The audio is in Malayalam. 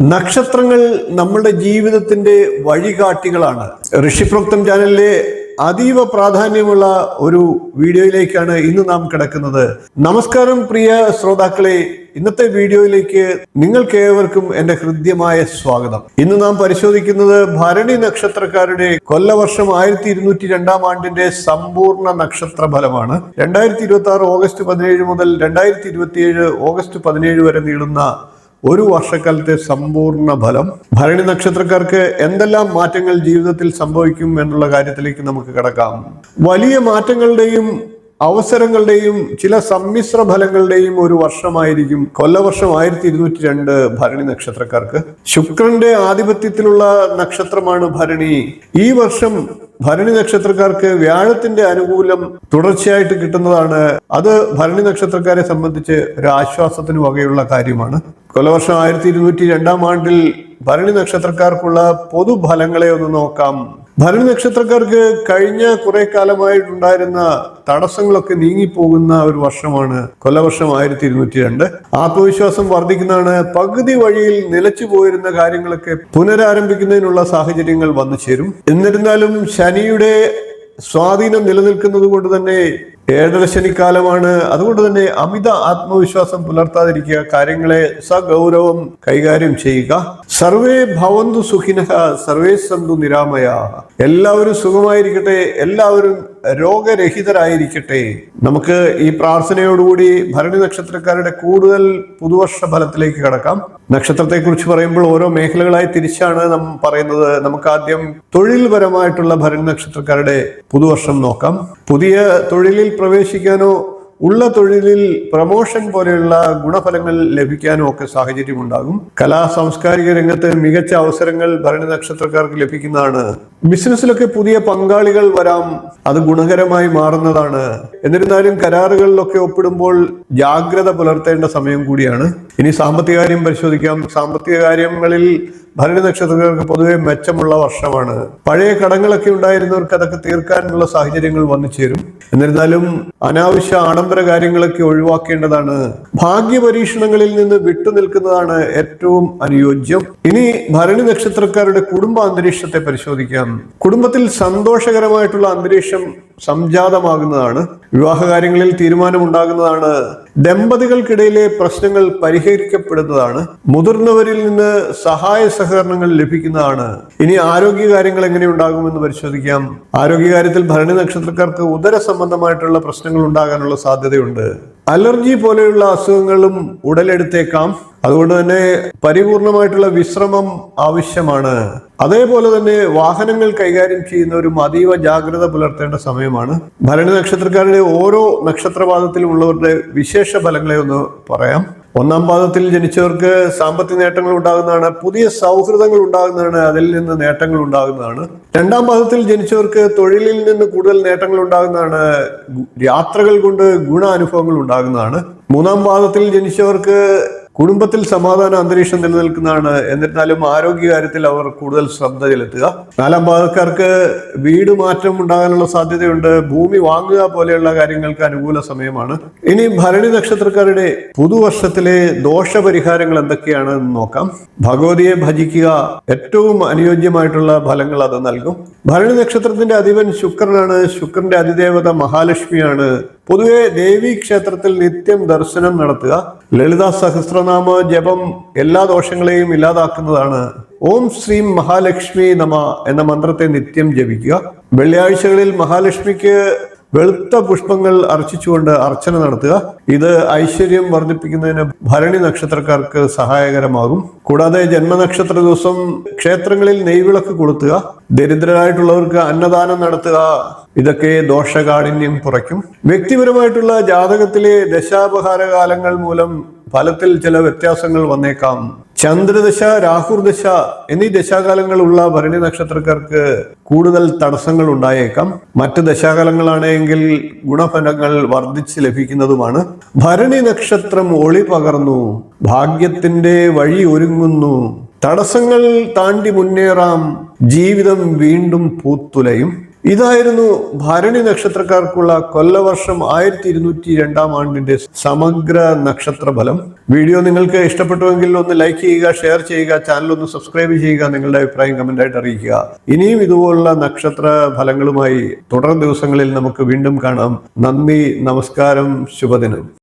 നക്ഷത്രങ്ങൾ നമ്മുടെ ജീവിതത്തിന്റെ വഴികാട്ടികളാണ്. ഋഷിപ്രോക്തം ചാനലിലെ അതീവ പ്രാധാന്യമുള്ള ഒരു വീഡിയോയിലേക്കാണ് ഇന്ന് നാം കിടക്കുന്നത്. നമസ്കാരം പ്രിയ ശ്രോതാക്കളെ, ഇന്നത്തെ വീഡിയോയിലേക്ക് നിങ്ങൾക്ക് ഏവർക്കും എന്റെ ഹൃദ്യമായ സ്വാഗതം. ഇന്ന് നാം പരിശോധിക്കുന്നത് ഭരണി നക്ഷത്രക്കാരുടെ കൊല്ലവർഷം 1202 ആണ്ടിന്റെ സമ്പൂർണ്ണ നക്ഷത്ര ഫലമാണ്. 2026 ഓഗസ്റ്റ് 17 മുതൽ 2027 ഓഗസ്റ്റ് 17 വരെ നീളുന്ന ഒരു വർഷക്കാലത്തെ സമ്പൂർണ്ണ ഫലം. ഭരണി നക്ഷത്രക്കാർക്ക് എന്തെല്ലാം മാറ്റങ്ങൾ ജീവിതത്തിൽ സംഭവിക്കും എന്നുള്ള കാര്യത്തിലേക്ക് നമുക്ക് കടക്കാം. വലിയ മാറ്റങ്ങളുടെയും അവസരങ്ങളുടെയും ചില സമ്മിശ്ര ഫലങ്ങളുടെയും ഒരു വർഷമായിരിക്കും കൊല്ലവർഷം 1202 ഭരണി നക്ഷത്രക്കാർക്ക്. ശുക്രന്റെ ആധിപത്യത്തിലുള്ള നക്ഷത്രമാണ് ഭരണി. ഈ വർഷം ഭരണി നക്ഷത്രക്കാർക്ക് വ്യാഴത്തിന്റെ അനുകൂലം തുടർച്ചയായിട്ട് കിട്ടുന്നതാണ്. അത് ഭരണി നക്ഷത്രക്കാരെ സംബന്ധിച്ച് ഒരു ആശ്വാസത്തിന് വകയുള്ള കാര്യമാണ്. കൊല്ലവർഷം 1202 ആണ്ടിൽ ഭരണി നക്ഷത്രക്കാർക്കുള്ള പൊതുഫലങ്ങളെ ഒന്ന് നോക്കാം. ഭരണി നക്ഷത്രക്കാർക്ക് കഴിഞ്ഞ കുറെ കാലമായിട്ടുണ്ടായിരുന്ന തടസ്സങ്ങളൊക്കെ നീങ്ങിപ്പോകുന്ന ഒരു വർഷമാണ് കൊല്ലവർഷം 1202. ആത്മവിശ്വാസം വർദ്ധിക്കുന്നതാണ്. പകുതി വഴിയിൽ നിലച്ചു പോയിരുന്ന കാര്യങ്ങളൊക്കെ പുനരാരംഭിക്കുന്നതിനുള്ള സാഹചര്യങ്ങൾ വന്നു ചേരും. എന്നിരുന്നാലും ശനിയുടെ സ്വാധീനം നിലനിൽക്കുന്നത് കൊണ്ട് തന്നെ ഏഴര ശനിക്കാലമാണ്. അതുകൊണ്ട് തന്നെ അമിത ആത്മവിശ്വാസം പുലർത്താതിരിക്കുക, കാര്യങ്ങളെ സഗൗരവം കൈകാര്യം ചെയ്യുക. സർവേ ഭവന്തു സുഖിനഃ സർവേ സന്തു നിരാമയാഃ. എല്ലാവരും സുഖമായിരിക്കട്ടെ, എല്ലാവരും രോഗരഹിതരായിരിക്കട്ടെ. നമുക്ക് ഈ പ്രാർത്ഥനയോടുകൂടി ഭരണി നക്ഷത്രക്കാരുടെ കൂടുതൽ പുതുവർഷ ഫലത്തിലേക്ക് കടക്കാം. നക്ഷത്രത്തെ കുറിച്ച് പറയുമ്പോൾ ഓരോ മേഖലകളായി തിരിച്ചാണ് നാം പറയുന്നത്. നമുക്ക് ആദ്യം തൊഴിൽപരമായിട്ടുള്ള ഭരണി നക്ഷത്രക്കാരുടെ പുതുവർഷം നോക്കാം. പുതിയ തൊഴിലിൽ പ്രവേശിക്കാനോ ഉള്ള തൊഴിലിൽ പ്രമോഷൻ പോലെയുള്ള ഗുണഫലങ്ങൾ ലഭിക്കാനും ഒക്കെ സാഹചര്യം ഉണ്ടാകും. കലാ സാംസ്കാരിക രംഗത്ത് മികച്ച അവസരങ്ങൾ ഭരണി നക്ഷത്രക്കാർക്ക് ലഭിക്കുന്നതാണ്. ബിസിനസ്സിലൊക്കെ പുതിയ പങ്കാളികൾ വരാം, അത് ഗുണകരമായി മാറുന്നതാണ്. എന്നിരുന്നാലും കരാറുകളിലൊക്കെ ഒപ്പിടുമ്പോൾ ജാഗ്രത പുലർത്തേണ്ട സമയം കൂടിയാണ്. ഇനി സാമ്പത്തിക കാര്യം പരിശോധിക്കാം. സാമ്പത്തിക കാര്യങ്ങളിൽ ഭരണി നക്ഷത്രക്കാർക്ക് പൊതുവെ മെച്ചമുള്ള വർഷമാണ്. പഴയ കടങ്ങളൊക്കെ ഉണ്ടായിരുന്നവർക്ക് അതൊക്കെ തീർക്കാനുള്ള സാഹചര്യങ്ങൾ വന്നു ചേരും. എന്നിരുന്നാലും അനാവശ്യ ആഡംബര കാര്യങ്ങളൊക്കെ ഒഴിവാക്കേണ്ടതാണ്. ഭാഗ്യ പരീക്ഷണങ്ങളിൽ നിന്ന് വിട്ടുനിൽക്കുന്നതാണ് ഏറ്റവും അനുയോജ്യം. ഇനി ഭരണി നക്ഷത്രക്കാരുടെ കുടുംബ അന്തരീക്ഷത്തെ പരിശോധിക്കാം. കുടുംബത്തിൽ സന്തോഷകരമായിട്ടുള്ള അന്തരീക്ഷം സംജാതമാകുന്നതാണ്. വിവാഹകാര്യങ്ങളിൽ തീരുമാനമുണ്ടാകുന്നതാണ്. ദമ്പതികൾക്കിടയിലെ പ്രശ്നങ്ങൾ പരിഹരിക്കപ്പെടുന്നതാണ്. മുതിർന്നവരിൽ നിന്ന് സഹായ സഹകരണങ്ങൾ ലഭിക്കുന്നതാണ്. ഇനി ആരോഗ്യകാര്യങ്ങൾ എങ്ങനെ ഉണ്ടാകുമെന്ന് പരിശോധിക്കാം. ആരോഗ്യകാര്യത്തിൽ ഭരണി നക്ഷത്രക്കാർക്ക് ഉദര സംബന്ധമായിട്ടുള്ള പ്രശ്നങ്ങൾ ഉണ്ടാകാനുള്ള സാധ്യതയുണ്ട്. അലർജി പോലെയുള്ള അസുഖങ്ങളും ഉടലെടുത്തേക്കാം. അതുകൊണ്ട് തന്നെ പരിപൂർണമായിട്ടുള്ള വിശ്രമം ആവശ്യമാണ്. അതേപോലെ തന്നെ വാഹനങ്ങൾ കൈകാര്യം ചെയ്യുന്നവരും അതീവ ജാഗ്രത പുലർത്തേണ്ട സമയമാണ്. ഭരണി നക്ഷത്രക്കാരുടെ ഓരോ നക്ഷത്രപാദത്തിലും ഉള്ളവരുടെ വിശേഷ ഫലങ്ങളെ ഒന്ന് പറയാം. ഒന്നാം പാദത്തിൽ ജനിച്ചവർക്ക് സാമ്പത്തിക നേട്ടങ്ങൾ ഉണ്ടാകുന്നതാണ്. പുതിയ സൗഹൃദങ്ങൾ ഉണ്ടാകുന്നതാണ്. അതിൽ നിന്ന് നേട്ടങ്ങൾ ഉണ്ടാകുന്നതാണ്. രണ്ടാം പാദത്തിൽ ജനിച്ചവർക്ക് തൊഴിലിൽ നിന്ന് കൂടുതൽ നേട്ടങ്ങൾ ഉണ്ടാകുന്നതാണ്. യാത്രകൾ കൊണ്ട് ഗുണാനുഭവങ്ങൾ ഉണ്ടാകുന്നതാണ്. മൂന്നാം പാദത്തിൽ ജനിച്ചവർക്ക് കുടുംബത്തിൽ സമാധാന അന്തരീക്ഷം നിലനിൽക്കുന്നതാണ്. എന്നിരുന്നാലും ആരോഗ്യകാര്യത്തിൽ അവർ കൂടുതൽ ശ്രദ്ധ ചെലുത്തുക. നാലാം പാദക്കാർക്ക് വീട് മാറ്റം ഉണ്ടാകാനുള്ള സാധ്യതയുണ്ട്. ഭൂമി വാങ്ങുക പോലെയുള്ള കാര്യങ്ങൾക്ക് അനുകൂല സമയമാണ്. ഇനി ഭരണി നക്ഷത്രക്കാരുടെ പുതുവർഷത്തിലെ ദോഷപരിഹാരങ്ങൾ എന്തൊക്കെയാണെന്ന് നോക്കാം. ഭഗവതിയെ ഭജിക്കുക ഏറ്റവും അനുയോജ്യമായിട്ടുള്ള ഫലങ്ങൾ അത് നൽകും. ഭരണി നക്ഷത്രത്തിന്റെ അധിപൻ ശുക്രനാണ്. ശുക്രന്റെ അതിദേവത മഹാലക്ഷ്മിയാണ്. പൊതുവെ ദേവീ ക്ഷേത്രത്തിൽ നിത്യം ദർശനം നടത്തുക. ലളിതാ സഹസ്രനാമ ജപം എല്ലാ ദോഷങ്ങളെയും ഇല്ലാതാക്കുന്നതാണ്. ഓം ശ്രീം മഹാലക്ഷ്മി നമ എന്ന മന്ത്രത്തെ നിത്യം ജപിക്കുക. വെള്ളിയാഴ്ചകളിൽ മഹാലക്ഷ്മിക്ക് വെളുത്ത പുഷ്പങ്ങൾ അർച്ചിച്ചുകൊണ്ട് അർച്ചന നടത്തുക. ഇത് ഐശ്വര്യം വർദ്ധിപ്പിക്കുന്നതിന് ഭരണി നക്ഷത്രക്കാർക്ക് സഹായകരമാകും. കൂടാതെ ജന്മനക്ഷത്ര ദിവസം ക്ഷേത്രങ്ങളിൽ നെയ്വിളക്ക് കൊളുത്തുക. ദരിദ്രരായിട്ടുള്ളവർക്ക് അന്നദാനം നടത്തുക. ഇതൊക്കെ ദോഷകാഠിന്യം കുറയ്ക്കും. വ്യക്തിപരമായിട്ടുള്ള ജാതകത്തിലെ ദശാപഹാര കാലങ്ങൾ മൂലം ഫലത്തിൽ ചില വ്യത്യാസങ്ങൾ വന്നേക്കാം. ചന്ദ്രദശ, രാഹുർദശ എന്നീ ദശാകാലങ്ങളുള്ള ഭരണി നക്ഷത്രക്കാർക്ക് കൂടുതൽ തടസ്സങ്ങൾ ഉണ്ടായേക്കാം. മറ്റ് ദശാകാലങ്ങളാണെങ്കിൽ ഗുണഫലങ്ങൾ വർദ്ധിച്ച് ലഭിക്കുന്നതുമാണ്. ഭരണി നക്ഷത്രം ഒളി പകർന്നു, ഭാഗ്യത്തിന്റെ വഴി ഒരുങ്ങുന്നു, തടസ്സങ്ങൾ താണ്ടി മുന്നേറാം, ജീവിതം വീണ്ടും പൂത്തുലയും. ഇതായിരുന്നു ഭരണി നക്ഷത്രക്കാർക്കുള്ള കൊല്ലവർഷം 1202 ആണ്ടിന്റെ സമഗ്ര നക്ഷത്ര ഫലം. വീഡിയോ നിങ്ങൾക്ക് ഇഷ്ടപ്പെട്ടുവെങ്കിൽ ഒന്ന് ലൈക്ക് ചെയ്യുക, ഷെയർ ചെയ്യുക, ചാനൽ ഒന്ന് സബ്സ്ക്രൈബ് ചെയ്യുക, നിങ്ങളുടെ അഭിപ്രായം കമന്റായിട്ട് അറിയിക്കുക. ഇനിയും ഇതുപോലുള്ള നക്ഷത്ര ഫലങ്ങളുമായി തുടർ ദിവസങ്ങളിൽ നമുക്ക് വീണ്ടും കാണാം. നന്ദി, നമസ്കാരം, ശുഭദിനം.